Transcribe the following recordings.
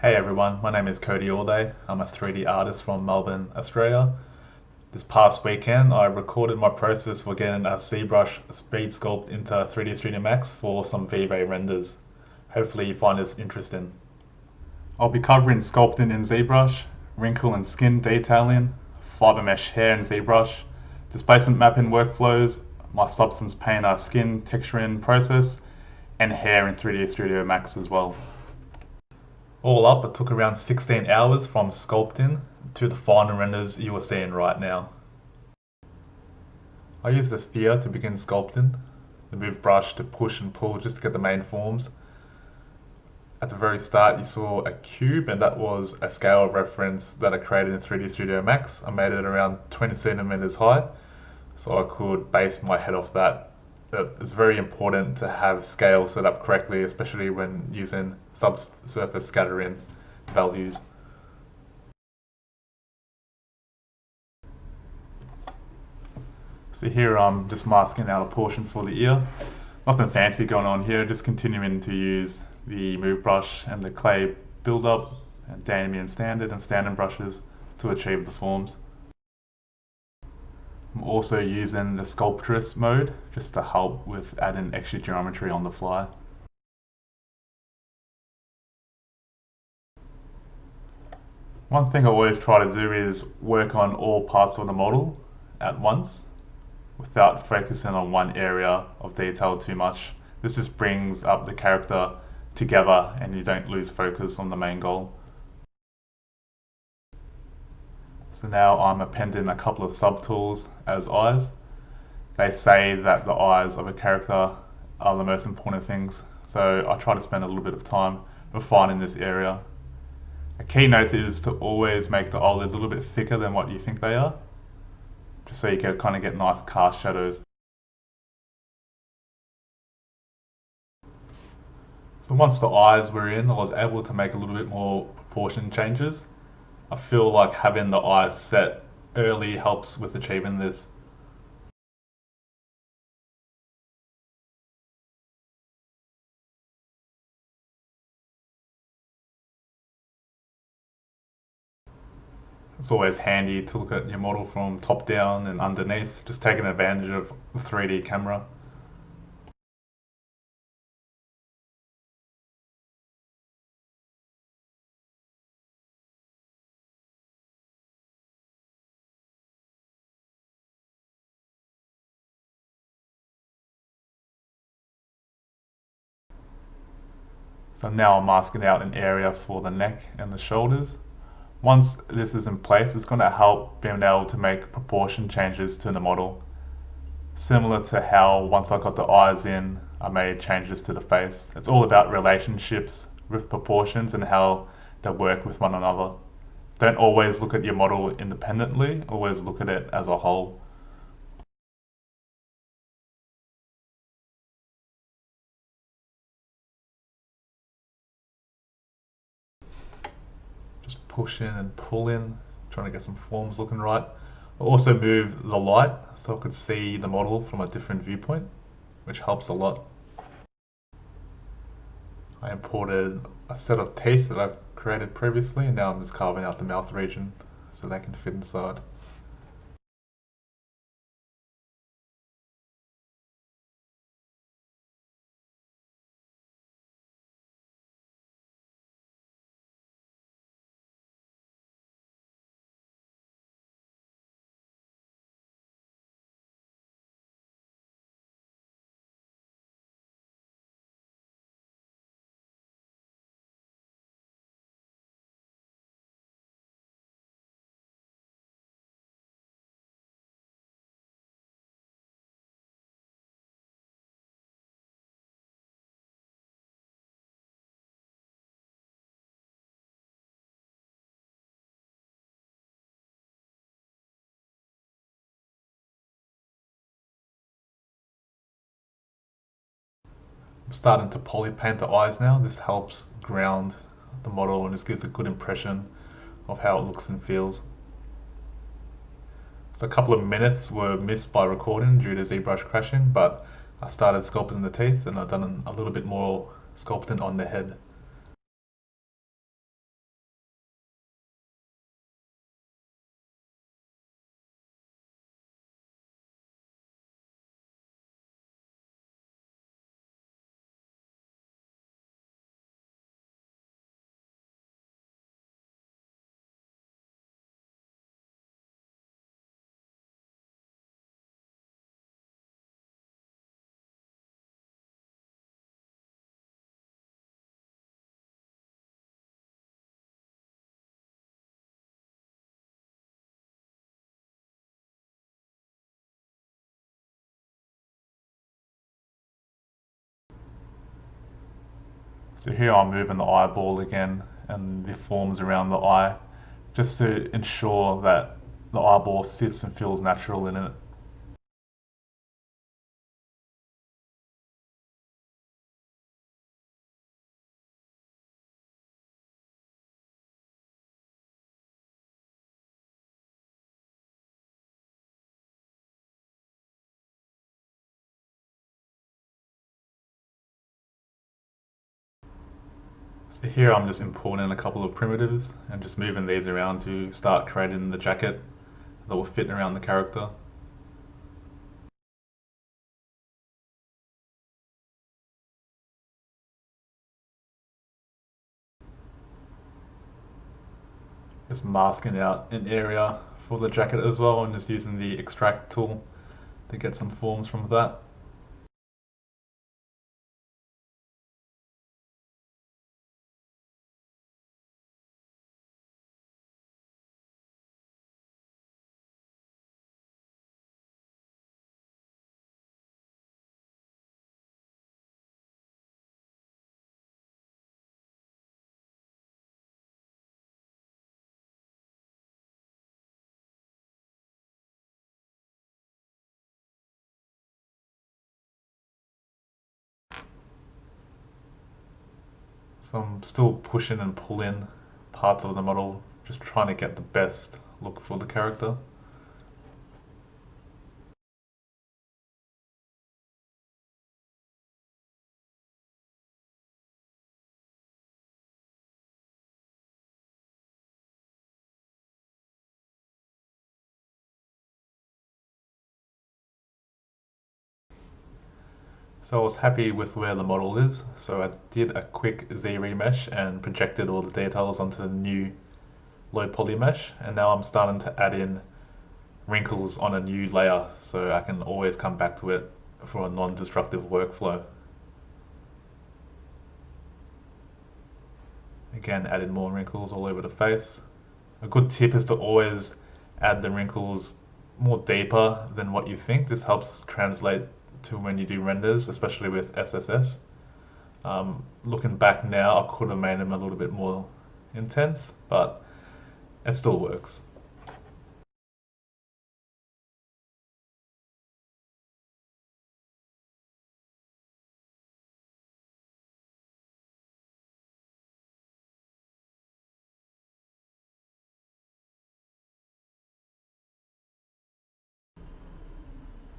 Hey everyone, my name is Cody Allday. I'm a 3D artist from Melbourne, Australia. This past weekend I recorded my process for getting a Zbrush speed sculpt into 3D Studio Max for some Vray renders. Hopefully you find this interesting. I'll be covering sculpting in Zbrush, wrinkle and skin detailing, fiber mesh hair in Zbrush, displacement mapping workflows, my substance painter skin texturing process, and hair in 3D Studio Max as well. All up, it took around 16 hours from sculpting to the final renders you are seeing right now. I used the sphere to begin sculpting, the move brush to push and pull just to get the main forms. At the very start you saw a cube, and that was a scale reference that I created in 3D Studio Max. I made it around 20 centimeters high so I could base my head off that. It's very important to have scale set up correctly, especially when using subsurface scattering values. So here I'm just masking out a portion for the ear. Nothing fancy going on here, just continuing to use the move brush and the clay build-up and Damien standard and stand-in brushes to achieve the forms. I'm also using the sculptress mode just to help with adding extra geometry on the fly. One thing I always try to do is work on all parts of the model at once without focusing on one area of detail too much. This just brings up the character together and you don't lose focus on the main goal. So now I'm appending a couple of subtools as eyes. They say that the eyes of a character are the most important things, so I try to spend a little bit of time refining this area. A key note is to always make the eyelids a little bit thicker than what you think they are, just so you can kind of get nice cast shadows. So once the eyes were in, I was able to make a little bit more proportion changes. I feel like having the eyes set early helps with achieving this. It's always handy to look at your model from top down and underneath, just taking advantage of the 3D camera. So now I'm masking out an area for the neck and the shoulders. Once this is in place, it's going to help being able to make proportion changes to the model. Similar to how once I got the eyes in, I made changes to the face. It's all about relationships with proportions and how they work with one another. Don't always look at your model independently, always look at it as a whole. Just push in and pull in, trying to get some forms looking right. I also moved the light so I could see the model from a different viewpoint, which helps a lot. I imported a set of teeth that I've created previously, and now I'm just carving out the mouth region so they can fit inside. I'm starting to poly paint the eyes now. This helps ground the model and just gives a good impression of how it looks and feels. So a couple of minutes were missed by recording due to ZBrush crashing, but I started sculpting the teeth and I've done a little bit more sculpting on the head. So here I'm moving the eyeball again and the forms around the eye just to ensure that the eyeball sits and feels natural in it. So here I'm just importing a couple of primitives and just moving these around to start creating the jacket that will fit around the character. Just masking out an area for the jacket as well and just using the extract tool to get some forms from that. So I'm still pushing and pulling parts of the model, just trying to get the best look for the character. So I was happy with where the model is, so I did a quick Z remesh and projected all the details onto the new low poly mesh, and now I'm starting to add in wrinkles on a new layer so I can always come back to it for a non-destructive workflow. Again, adding more wrinkles all over the face. A good tip is to always add the wrinkles more deeper than what you think. This helps translate to when you do renders, especially with SSS. Looking back now, I could have made them a little bit more intense, but it still works.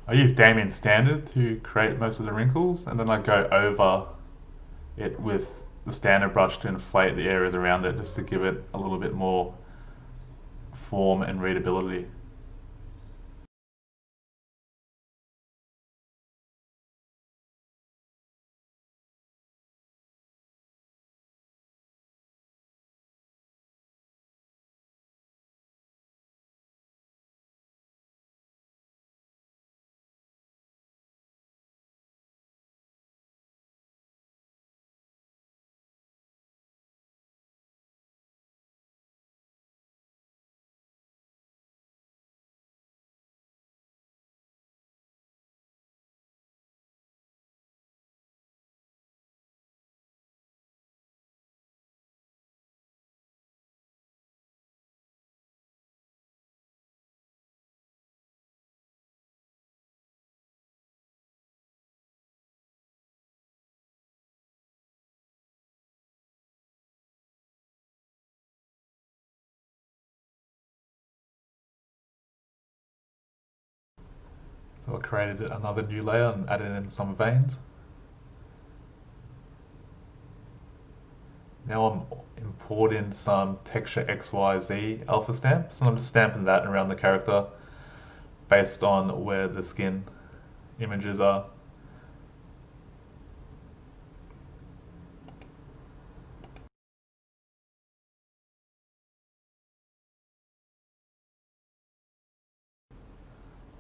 I use Damien Standard to create most of the wrinkles, and then I go over it with the standard brush to inflate the areas around it just to give it a little bit more form and readability. So I created another new layer and added in some veins. Now I'm importing some texture XYZ alpha stamps, and I'm just stamping that around the character based on where the skin images are.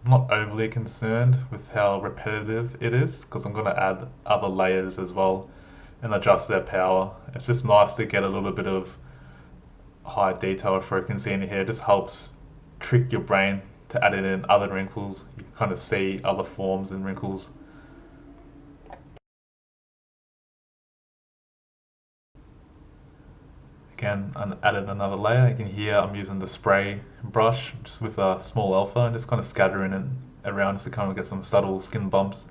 I'm not overly concerned with how repetitive it is because I'm going to add other layers as well and adjust their power. It's just nice to get a little bit of high detail frequency in here. It just helps trick your brain to add in other wrinkles. You can kind of see other forms and wrinkles. again and added another layer. You can hear I'm using the spray brush just with a small alpha and just kind of scattering it around just to kind of get some subtle skin bumps.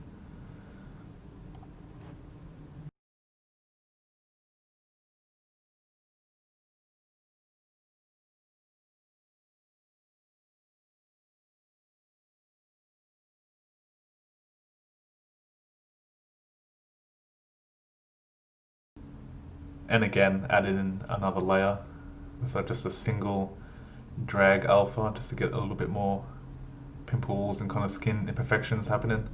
And again, added in another layer with like just a single drag alpha just to get a little bit more pimples and kind of skin imperfections happening.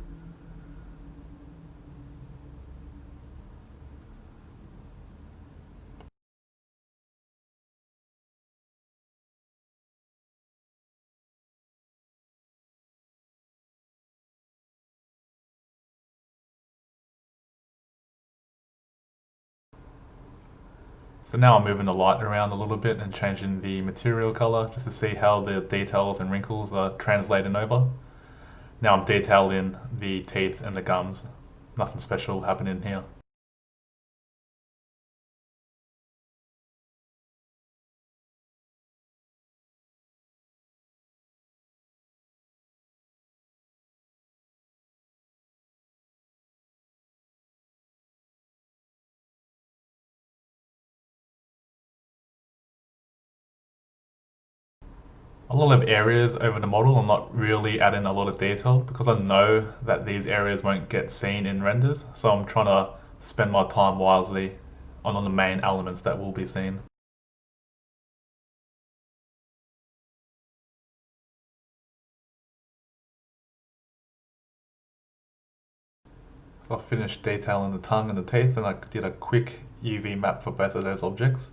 So now I'm moving the light around a little bit and changing the material color just to see how the details and wrinkles are translating over. Now I'm detailing the teeth and the gums. Nothing special happening here. A lot of areas over the model I'm not really adding a lot of detail because I know that these areas won't get seen in renders, so I'm trying to spend my time wisely on the main elements that will be seen. So I finished detailing the tongue and the teeth and I did a quick UV map for both of those objects.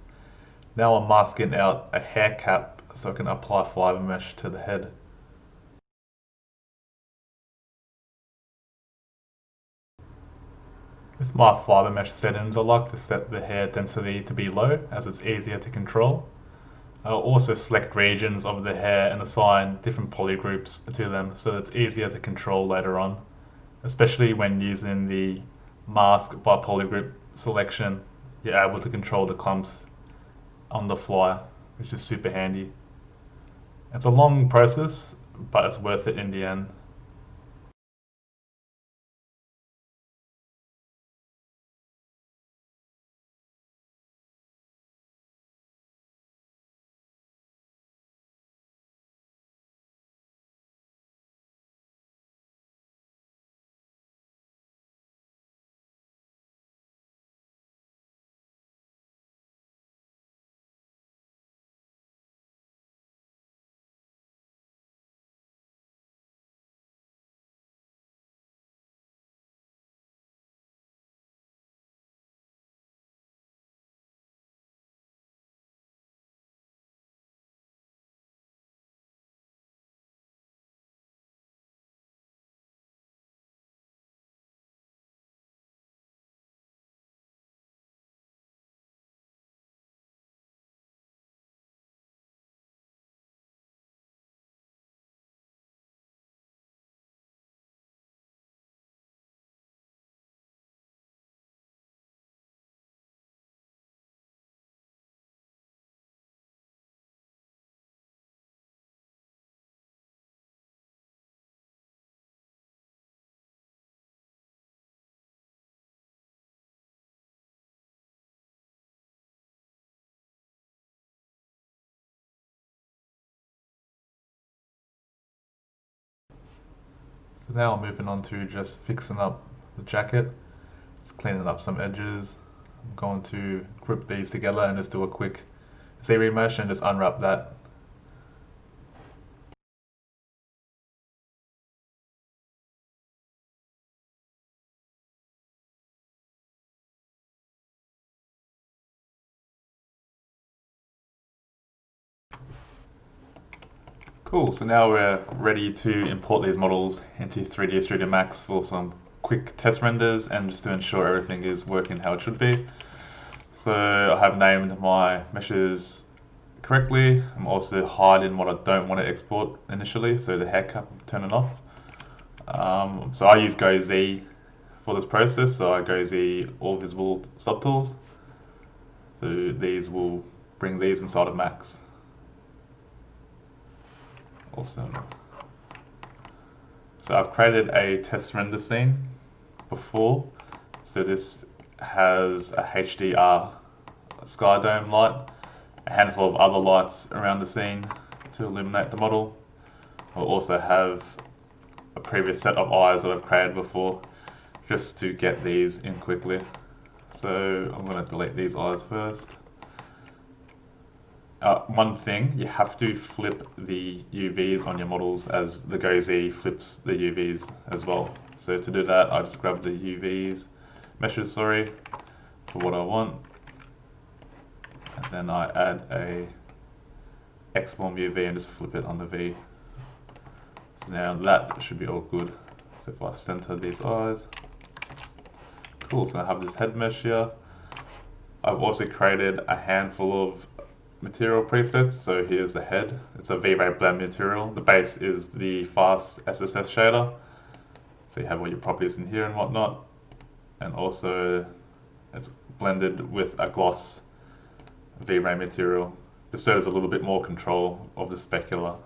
Now I'm masking out a hair cap so I can apply fibre mesh to the head. With my fibre mesh settings, I like to set the hair density to be low as it's easier to control. I'll also select regions of the hair and assign different polygroups to them so it's easier to control later on, especially when using the mask by polygroup selection. You're able to control the clumps on the fly, which is super handy. It's a long process, but it's worth it in the end. So now I'm moving on to just fixing up the jacket, just cleaning up some edges. I'm going to group these together and just do a quick Z-remesh and just unwrap that. Cool, so now we're ready to import these models into 3ds Studio Max for some quick test renders and just to ensure everything is working how it should be. So I have named my meshes correctly. I'm also hiding what I don't want to export initially, so the hair cap I'm turning off. So I use Go Z for this process, so I Go Z all visible subtools. So these will bring these inside of Max. Awesome. So I've created a test render scene before. So this has a HDR sky dome light, a handful of other lights around the scene to illuminate the model. We'll also have a previous set of eyes that I've created before, just to get these in quickly. So I'm going to delete these eyes first. One thing, you have to flip the UVs on your models as the GoZ flips the UVs as well. So to do that, I just grab the UVs, meshes, sorry, for what I want. And then I add a X-form UV and just flip it on the V. So now that should be all good. So if I center these eyes, cool, so I have this head mesh here. I've also created a handful of material presets. So here's the head. It's a Vray blend material. The base is the fast SSS shader. So you have all your properties in here and whatnot. And also it's blended with a gloss Vray material. Just so there's a little bit more control of the specular.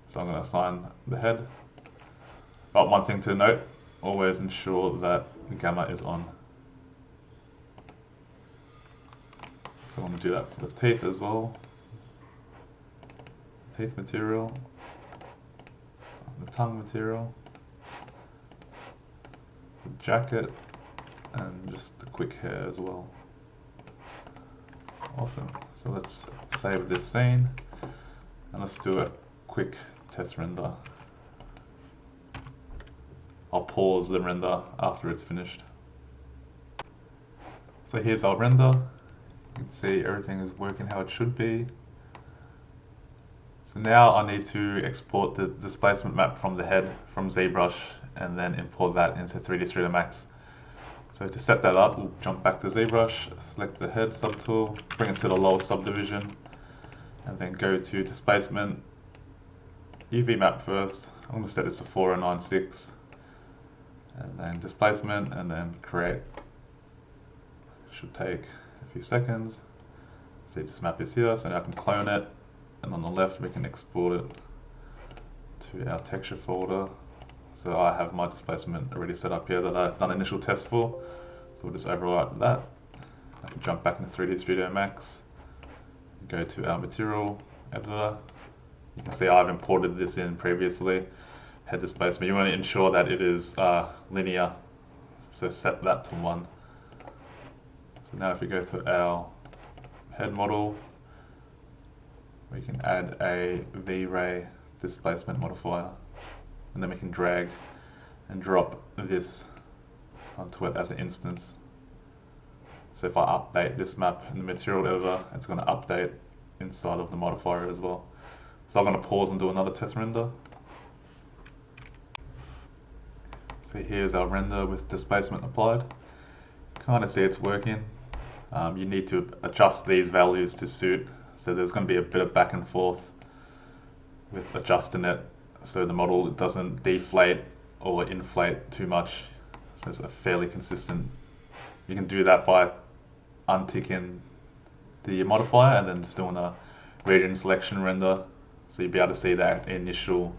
So I'm going to assign the head. But one thing to note, always ensure that the gamma is on. So I want to do that for the teeth as well. Teeth material, the tongue material, the jacket, and just the quick hair as well. Awesome. So let's save this scene and let's do a quick test render. I'll pause the render after it's finished. So here's our render. You can see everything is working how it should be. So now I need to export the displacement map from the head from ZBrush and then import that into 3D Studio Max. So to set that up, we'll jump back to ZBrush, select the head subtool, bring it to the lower subdivision, and then go to displacement, UV map first. I'm going to set this to 4096, and then displacement, and then create. Should take a few seconds. See, this map is here, so now I can clone it, and on the left we can export it to our texture folder. So I have my displacement already set up here that I've done initial test for. So we'll just overwrite that. I can jump back into 3D Studio Max, go to our material editor. You can see I've imported this in previously. Head displacement, you want to ensure that it is linear. So set that to 1. So now if we go to our head model, we can add a Vray displacement modifier. And then we can drag and drop this onto it as an instance. So if I update this map in the material editor, it's going to update inside of the modifier as well. So I'm going to pause and do another test render. So here's our render with displacement applied. Kind of see it's working. You need to adjust these values to suit. So there's going to be a bit of back and forth with adjusting it, so the model doesn't deflate or inflate too much. So it's a fairly consistent. You can do that by unticking the modifier and then just doing a region selection render. So you'll be able to see that initial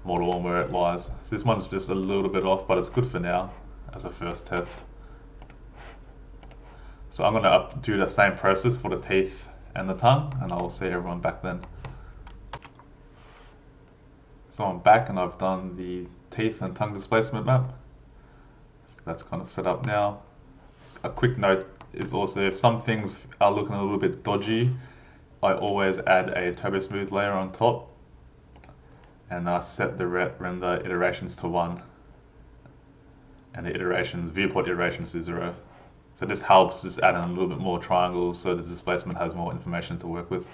model and where it lies. So this one's just a little bit off, but it's good for now as a first test. So I'm going to do the same process for the teeth and the tongue, and I'll see everyone back then. So I'm back and I've done the teeth and tongue displacement map. So that's kind of set up now. A quick note is also, if some things are looking a little bit dodgy, I always add a turbo smooth layer on top, and I set the render iterations to 1 and the viewport iterations to 0. So this helps just add in a little bit more triangles so the displacement has more information to work with.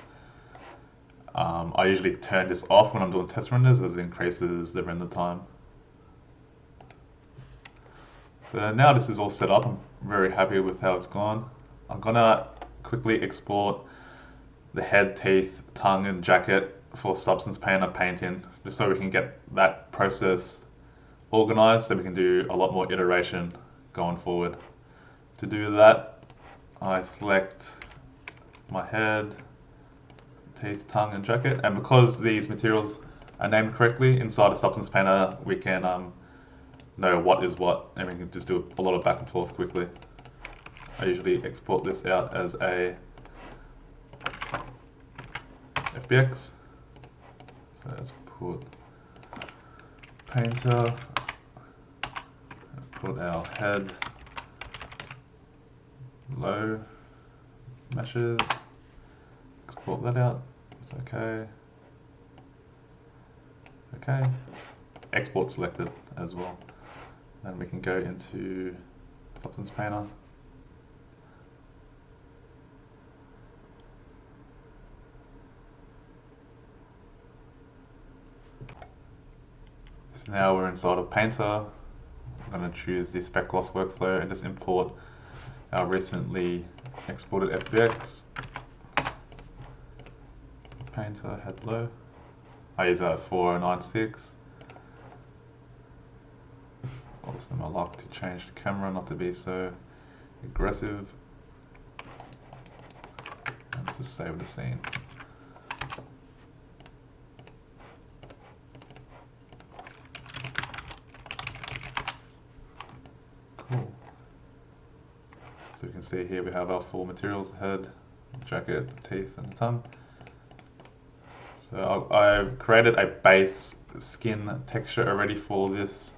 I usually turn this off when I'm doing test renders as it increases the render time. So now this is all set up, I'm very happy with how it's gone. I'm gonna quickly export the head, teeth, tongue and jacket for Substance Painter painting, just so we can get that process organized so we can do a lot more iteration going forward. To do that, I select my head, teeth, tongue, and jacket. And because these materials are named correctly inside a Substance Painter, we can know what is what, and we can just do a lot of back and forth quickly. I usually export this out as a FBX. So let's put Painter, put our head low meshes, export that out, it's okay. Okay, export selected as well. Then we can go into Substance Painter. So now we're inside of Painter. I'm going to choose the spec gloss workflow and just import our recently exported FBX. Painter head low. I use that at 4096. Awesome, I like to change the camera not to be so aggressive. And just save the scene. Cool. So you can see here we have our full materials, the head, jacket, the teeth, and the tongue. So I've created a base skin texture already for this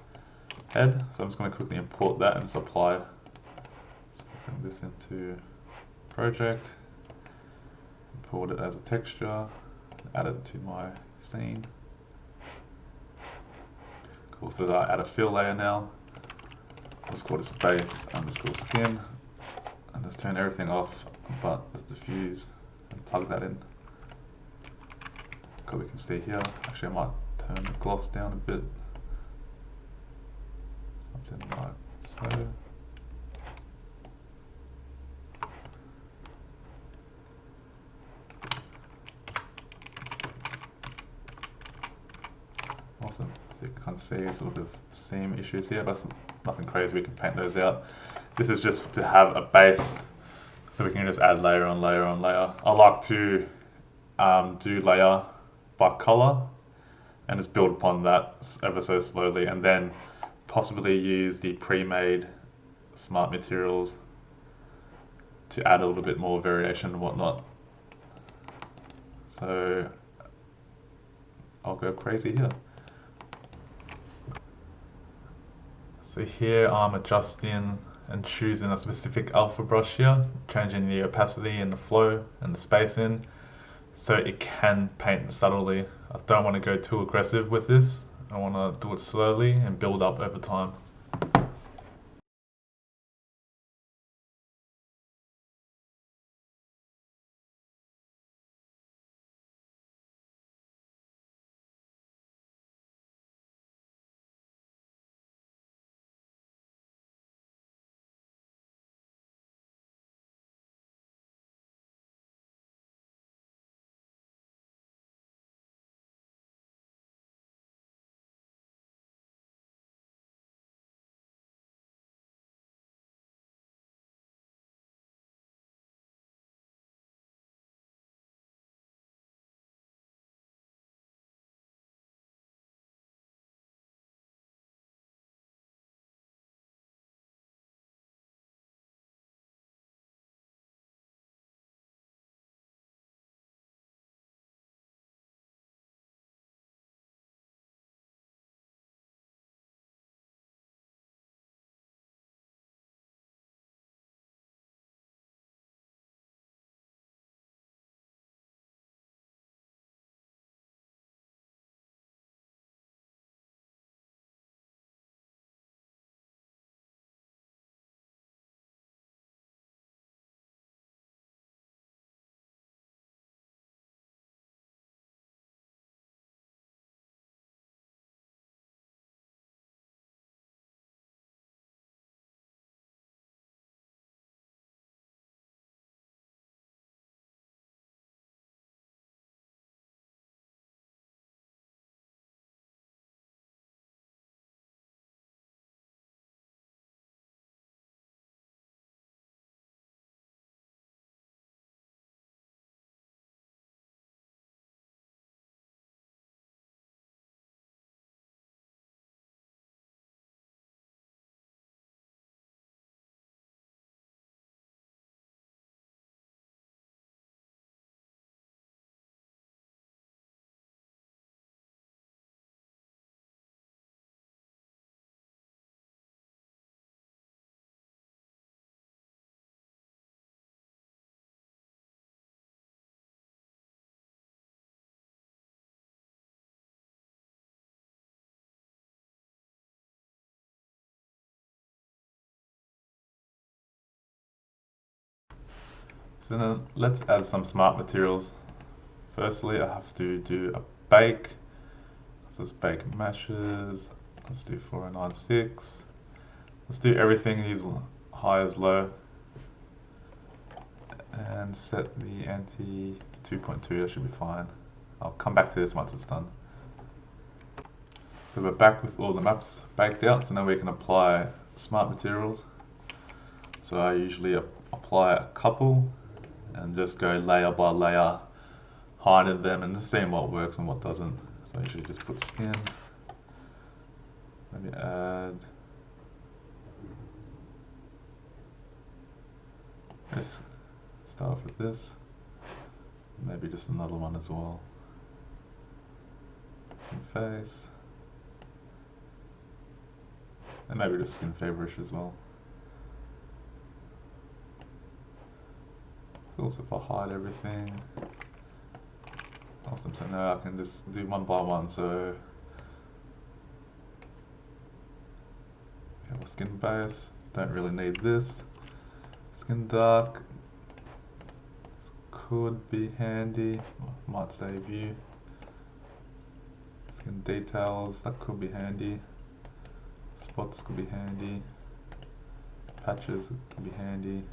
head. So I'm just going to quickly import that and just apply. So bring this into project, import it as a texture, add it to my scene. Cool, so I add a fill layer now. Let's call this base underscore skin, and just turn everything off but the diffuse and plug that in. Cool, we can see here, actually I might turn the gloss down a bit, something like so. Awesome, so you can kind of see it's a little bit of seam issues here, but nothing crazy, we can paint those out. This is just to have a base, so we can just add layer on layer on layer. I like to do layer by color and just build upon that ever so slowly, and then possibly use the pre-made smart materials to add a little bit more variation and whatnot. So I'll go crazy here. So here I'm adjusting and choosing a specific alpha brush here, changing the opacity and the flow and the spacing so it can paint subtly. I don't want to go too aggressive with this. I want to do it slowly and build up over time. So then let's add some smart materials. Firstly, I have to do a bake. So let's bake meshes. Let's do 4096. Let's do everything as high as low. And set the anti to 2.2, that should be fine. I'll come back to this once it's done. So we're back with all the maps baked out, so now we can apply smart materials. So I usually apply a couple and just go layer by layer, hiding them and just seeing what works and what doesn't. So I usually just put skin, maybe add, let's start off with this, maybe just another one as well. Skin face, and maybe just skin favorish as well. Also, if I hide everything, awesome. So now I can just do one by one. So we have a skin base, don't really need this. Skin dark, this could be handy, might save you. Skin details, that could be handy. Spots could be handy. Patches could be handy.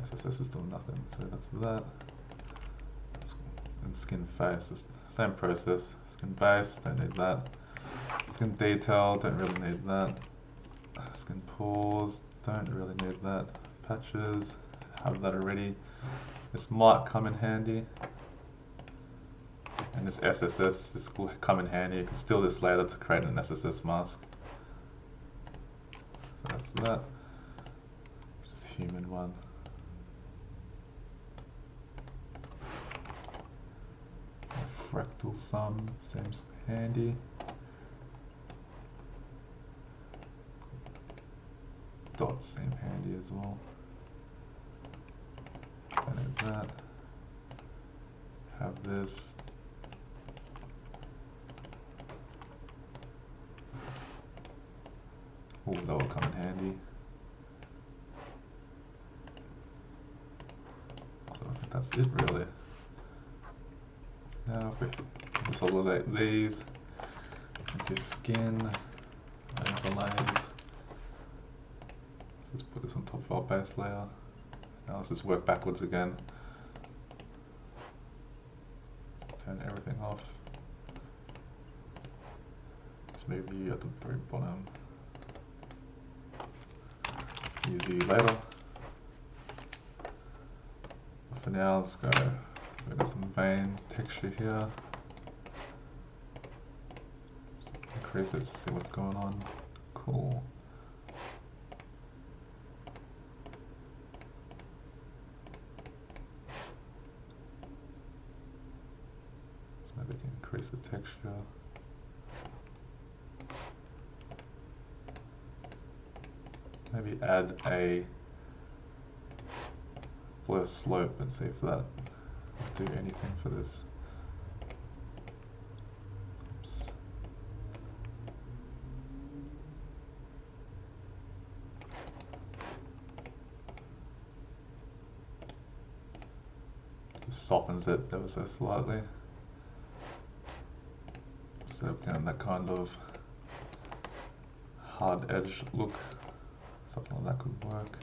SSS is doing nothing, so that's that. And skin face, same process. Skin base, don't need that. Skin detail, don't really need that. Skin pores, don't really need that. Patches, have that already. This might come in handy. And this SSS, this will come in handy. You can steal this later to create an SSS mask. So that's that. Just human one. Fractal sum seems handy. Dots seem handy as well. Don't need that. Have this. Oh, that will come in handy. So I think that's it really. Now if we consolidate these into skin, overlays, let's put this on top of our base layer. Now let's just work backwards again. Turn everything off. Let's move you at the very bottom. Use you later. For now, let's go. So we've got some vein texture here. Let's increase it to see what's going on. Cool. So maybe we can increase the texture. Maybe add a blur slope and see if that will do anything for this. Oops. Just softens it ever so slightly. Instead of getting that kind of hard edge look. Something like that could work.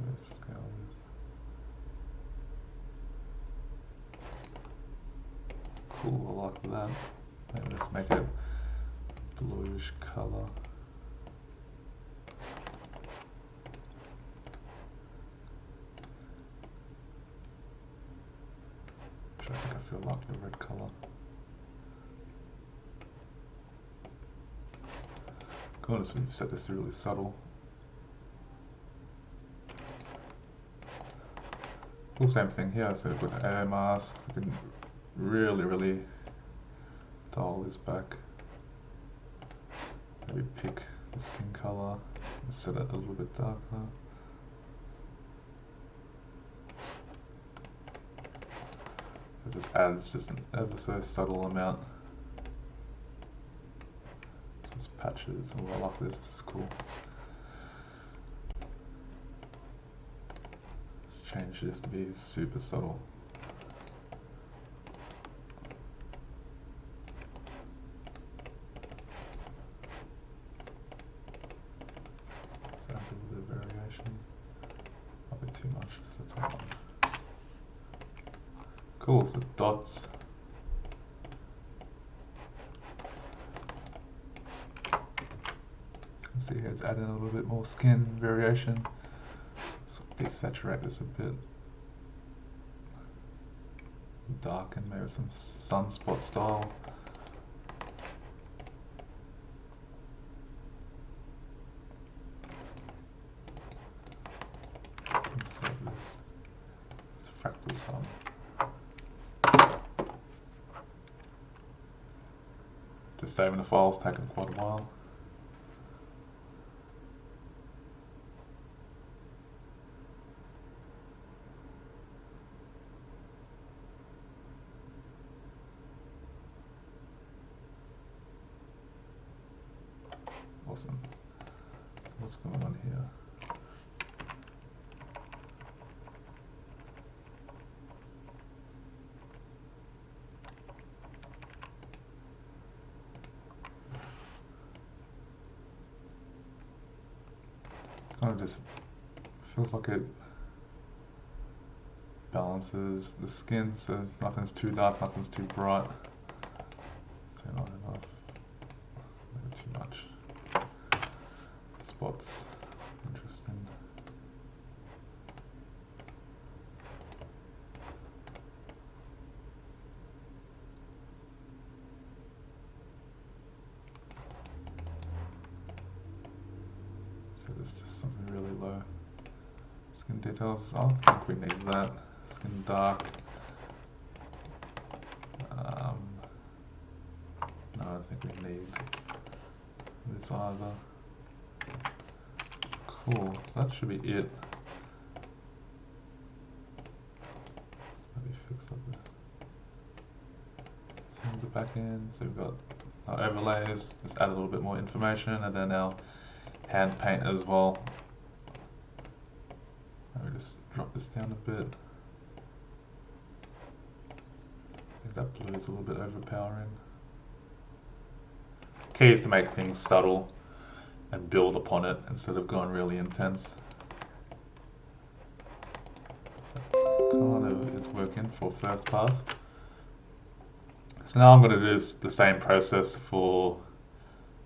Let's scale this. Cool, I like that. Maybe let's make it bluish color. Which I think I feel like the red color. Cool, let's set this really subtle. Cool, same thing here. So we've got an air mask. We can really dial this back. Maybe pick the skin color and set it a little bit darker. So it just adds just an ever so subtle amount. Patches. Oh, I like this. This is cool. change this to be super subtle. So that's a little bit of variation. Not a bit too much, just the top one. Cool, so dots. See here, it's adding a little bit more skin variation. So desaturate this a bit. Darken, maybe some sunspot style. Let's save this. It's a fractal sun. Just saving the files, taking quite a while. Awesome. What's going on here? It kind of just feels like it balances the skin, so nothing's too dark, nothing's too bright. So not enough. Maybe too much. Spots, interesting. So there's just something really low. Skin details, I don't think we need that. Skin dark. No, I don't think we need this either. Cool, so that should be it. So let me fix up there. Same as the back end, so we've got our overlays, just add a little bit more information, and then our hand paint as well. Maybe just drop this down a bit. I think that blue is a little bit overpowering. Key is to make things subtle and build upon it instead of going really intense. That kind of is working for first pass. So now I'm going to do the same process for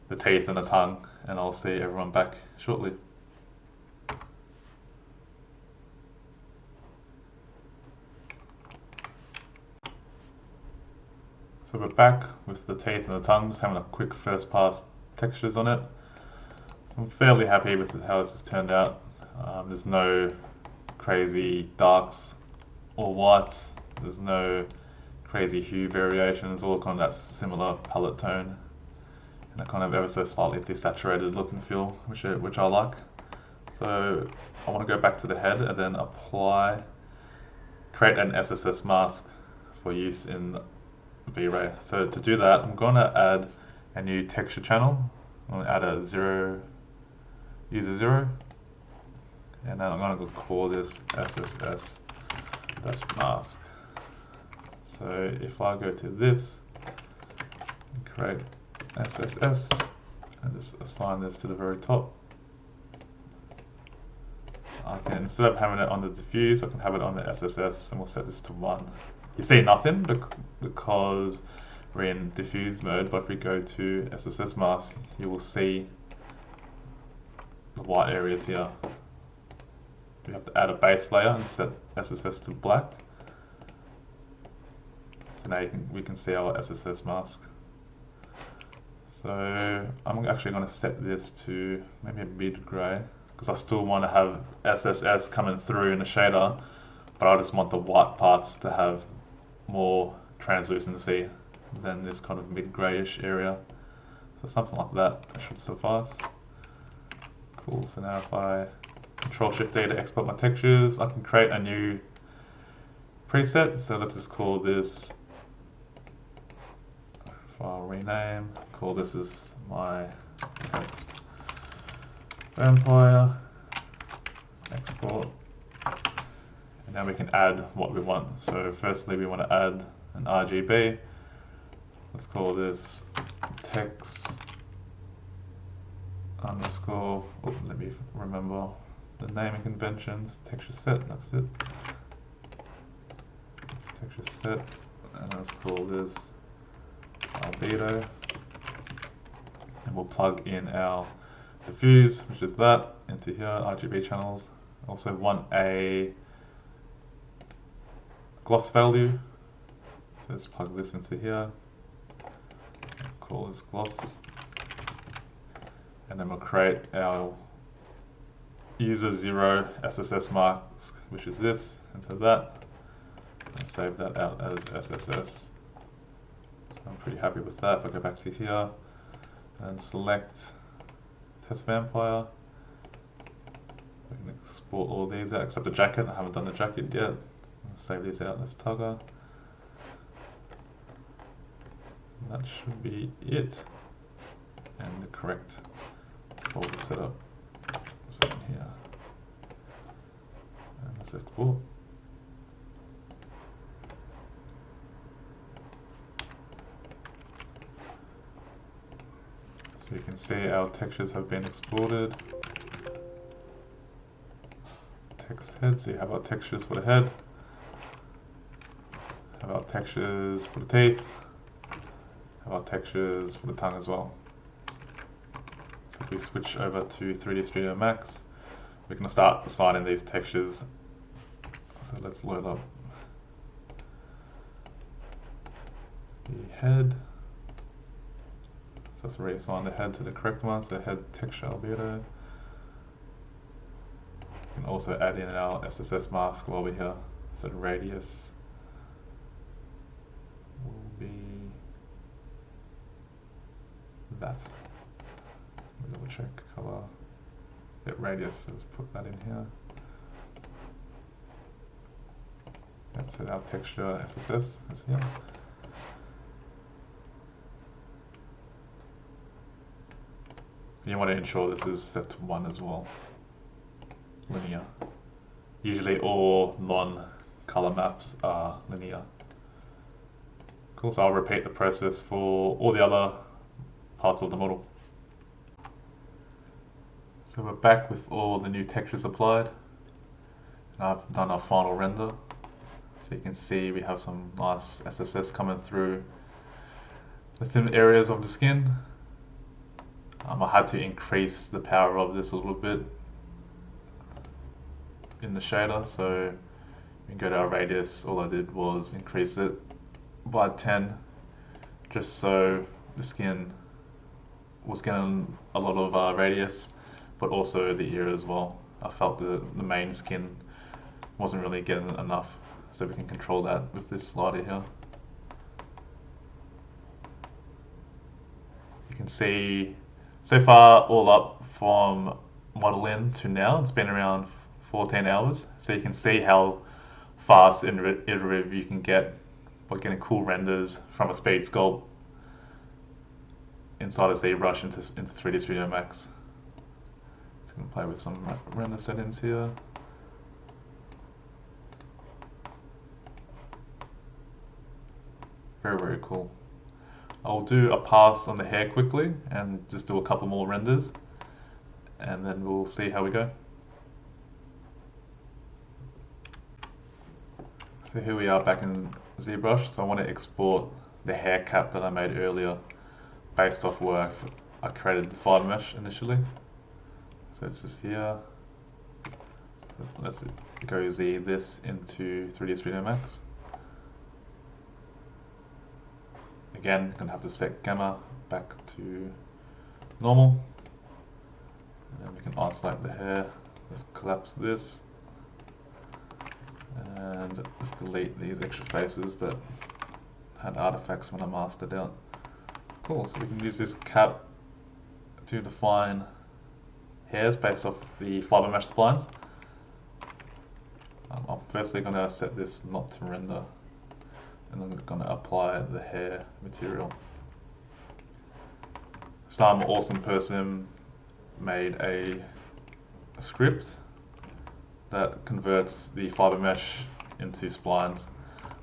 the teeth and the tongue, and I'll see everyone back shortly. So we're back with the teeth and the tongue, just having a quick first pass textures on it. So I'm fairly happy with how this has turned out. There's no crazy darks or whites, there's no crazy hue variation, it's all kind of that similar palette tone. And a kind of ever so slightly desaturated look and feel, which I like. So I want to go back to the head and then create an SSS mask for use in Vray. So to do that, I'm going to add a new texture channel. I'm going to add a user 0, and then I'm going to call this SSS mask. So if I go to this, and create SSS, and just assign this to the very top, I can, instead of having it on the diffuse, I can have it on the SSS, and we'll set this to 1. You see nothing because we're in diffuse mode, but if we go to SSS mask, you will see the white areas here. We have to add a base layer and set SSS to black. So now we can see our SSS mask. So I'm actually going to set this to maybe a mid-grey, because I still want to have SSS coming through in the shader, but I just want the white parts to have more translucency than this kind of mid-greyish area. So something like that should suffice. Cool, so now if I Control-Shift-D to export my textures, I can create a new preset. So let's just call this, file rename, call this as my test vampire, export, And now we can add what we want. So firstly, we want to add an RGB. Let's call this text underscore, oh, let me remember the naming conventions, texture set, that's it. Texture set, and let's call this albedo. And we'll plug in our diffuse, which is that, into here, RGB channels. Also want a gloss value, so let's plug this into here, call this gloss, and then we'll create our user 0 SSS marks, which is this, into that, and save that out as SSS. So I'm pretty happy with that. If I go back to here and select Test Vampire, we can export all these out except the jacket. I haven't done the jacket yet. Save these out as Tugger. And that should be it. And the correct folder setup. So in here. And let's export. So you can see our textures have been exported. Text head, so you have our textures for the head. Have our textures for the teeth, have our textures for the tongue as well. So if we switch over to 3D Studio Max, we can start assigning these textures. So let's load up the head. So let's reassign the head to the correct one, so head texture albedo. We can also add in our SSS mask while we're here, so the radius will be that. Let me double check color. Yep, radius, so let's put that in here. Yep, so our texture SSS is here. You want to ensure this is set to 1 as well, linear. Usually all non-color maps are linear. Cool, so I'll repeat the process for all the other parts of the model. So we're back with all the new textures applied. And I've done our final render. So you can see we have some nice SSS coming through the thin areas of the skin. I had to increase the power of this a little bit in the shader, so you can go to our radius. All I did was increase it by 10, just so the skin was getting a lot of radius, but also the ear as well. I felt the main skin wasn't really getting enough, so we can control that with this slider here. You can see so far all up from model in to now, it's been around 14 hours. So you can see how fast and iterative you can get by getting cool renders from a speed sculpt inside of ZBrush into 3D Studio Max. So I'm going to play with some render settings here. Very, very cool. I'll do a pass on the hair quickly and just do a couple more renders, and then we'll see how we go. So here we are back in ZBrush. So I want to export the hair cap that I made earlier based off where I created the fibre mesh initially. So it's just here. Let's go Z this into 3D Studio Max. Again, gonna have to set gamma back to normal. And then we can isolate the hair. Let's collapse this. And just delete these extra faces that had artifacts when I mastered out. Cool, so we can use this cap to define hairs based off the fibre mesh splines. I'm firstly going to set this not to render, and I'm going to apply the hair material. Some awesome person made a script that converts the fiber mesh into splines.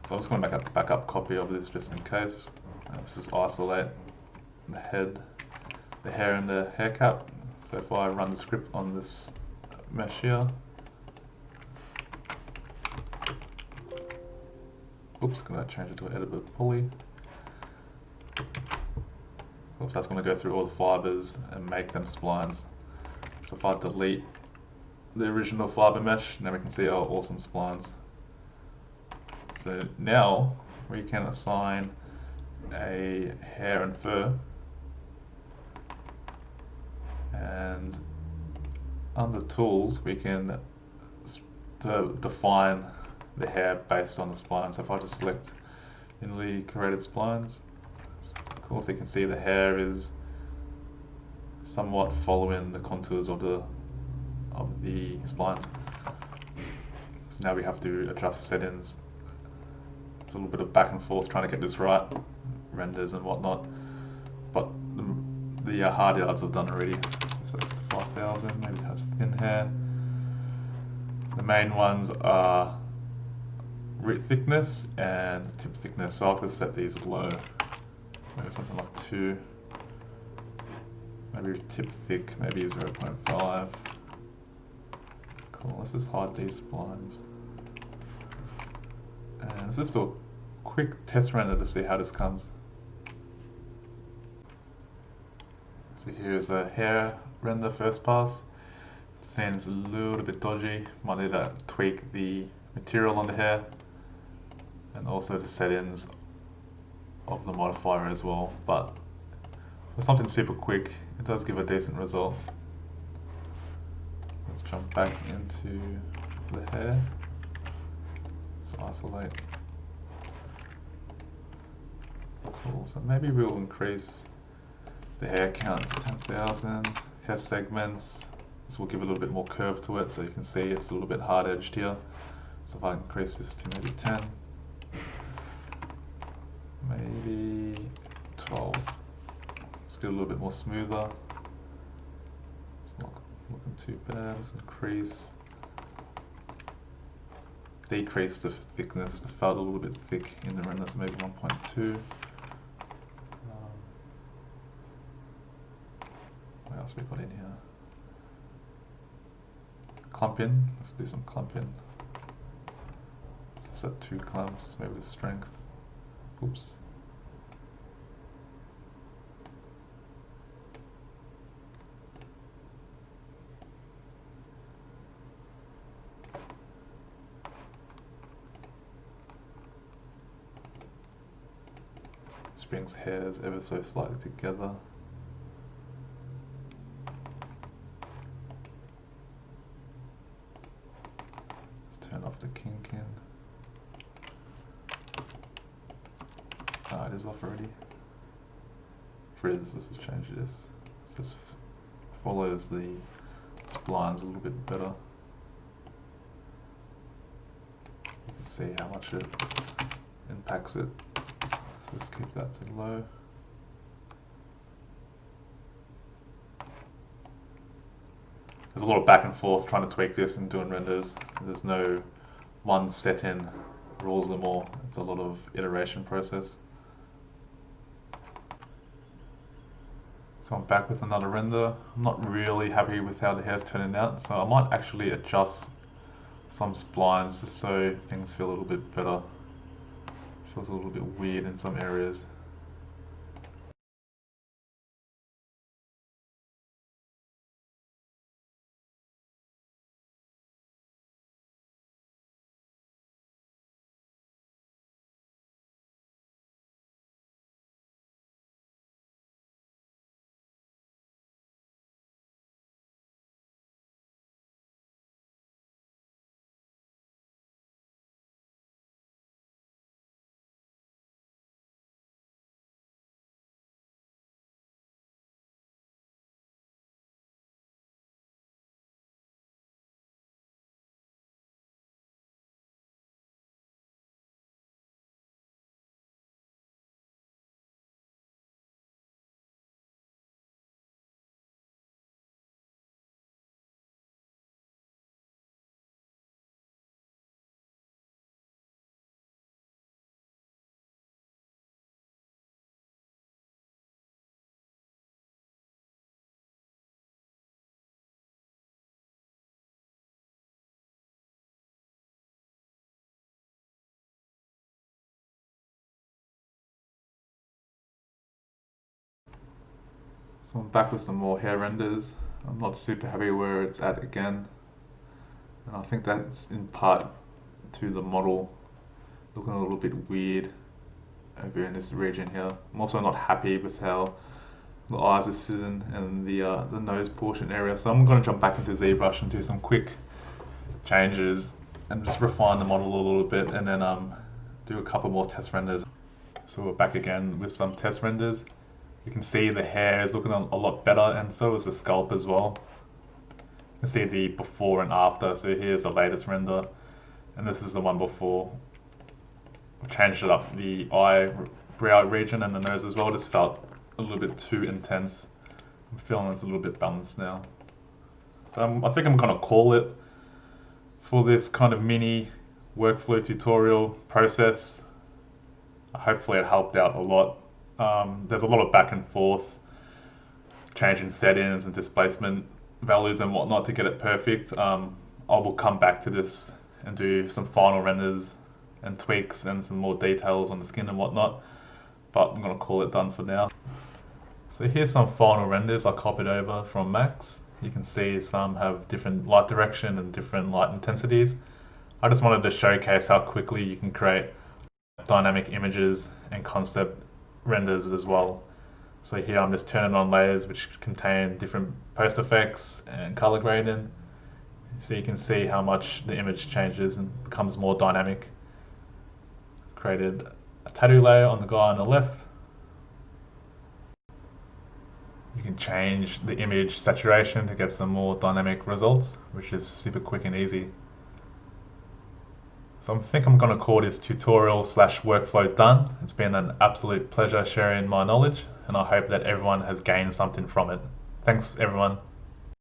So I'm just going to make a backup copy of this just in case. Let's just isolate the head, the hair and the hair cap. So if I run the script on this mesh here, oops, going to change it to an editable poly. So that's going to go through all the fibers and make them splines. So if I delete the original fiber mesh, now we can see our awesome splines. So now we can assign a hair and fur, and under tools we can define the hair based on the spline. So if I just select newly created splines, of course you can see the hair is somewhat following the contours of the splines. So now we have to adjust settings. It's a little bit of back and forth trying to get this right, renders and whatnot, but the hard yards I've done already. So that's the 5000, maybe it has thin hair. The main ones are root thickness and tip thickness, so I'll just set these low, maybe something like 2, maybe tip thick, maybe 0.5. Cool, let's just hide these splines. And let's just do a quick test render to see how this comes. So here's a hair render first pass. It seems a little bit dodgy, might need to tweak the material on the hair and also the settings of the modifier as well, but for something super quick, it does give a decent result. Let's jump back into the hair. Let's isolate. Cool, so maybe we'll increase the hair count to 10,000. Hair segments, this will give a little bit more curve to it, so you can see it's a little bit hard edged here. So if I increase this to maybe 10, maybe 12. Let's get a little bit more smoother. It's not looking too bad. Let's decrease the thickness. It felt a little bit thick in the render, so maybe 1.2. What else we got in here? Clumping. Let's do some clumping. Let's set 2 clumps, maybe the strength. Oops. This brings hairs ever so slightly together. Let's turn off the kinking. Ah, it is off already. Frizz, let's just change this. So this follows the splines a little bit better. You can see how much it impacts it. So let's keep that to low. There's a lot of back and forth trying to tweak this and doing renders. There's no one setting rules them all. It's a lot of iteration process. So I'm back with another render. I'm not really happy with how the hair's turning out, so I might actually adjust some splines just so things feel a little bit better. Feels a little bit weird in some areas. So I'm back with some more hair renders. I'm not super happy where it's at again. And I think that's in part to the model looking a little bit weird over in this region here. I'm also not happy with how the eyes are sitting and the nose portion area. So I'm going to jump back into ZBrush and do some quick changes and just refine the model a little bit, and then do a couple more test renders. So we're back again with some test renders. You can see the hair is looking a lot better, and so is the scalp as well. You can see the before and after. So here's the latest render, and this is the one before. I've changed it up, the eyebrow region and the nose as well. It just felt a little bit too intense. I'm feeling it's a little bit balanced now. So I think I'm going to call it for this kind of mini workflow tutorial process. Hopefully it helped out a lot. There's a lot of back and forth, changing settings and displacement values and whatnot to get it perfect. I will come back to this and do some final renders and tweaks and some more details on the skin and whatnot, but I'm going to call it done for now. So here's some final renders I copied over from Max. You can see some have different light direction and different light intensities. I just wanted to showcase how quickly you can create dynamic images and concept renders as well. So here I'm just turning on layers which contain different post effects and color grading. So you can see how much the image changes and becomes more dynamic. Created a tattoo layer on the guy on the left. You can change the image saturation to get some more dynamic results, which is super quick and easy. So I think I'm going to call this tutorial/workflow done. It's been an absolute pleasure sharing my knowledge, and I hope that everyone has gained something from it. Thanks everyone.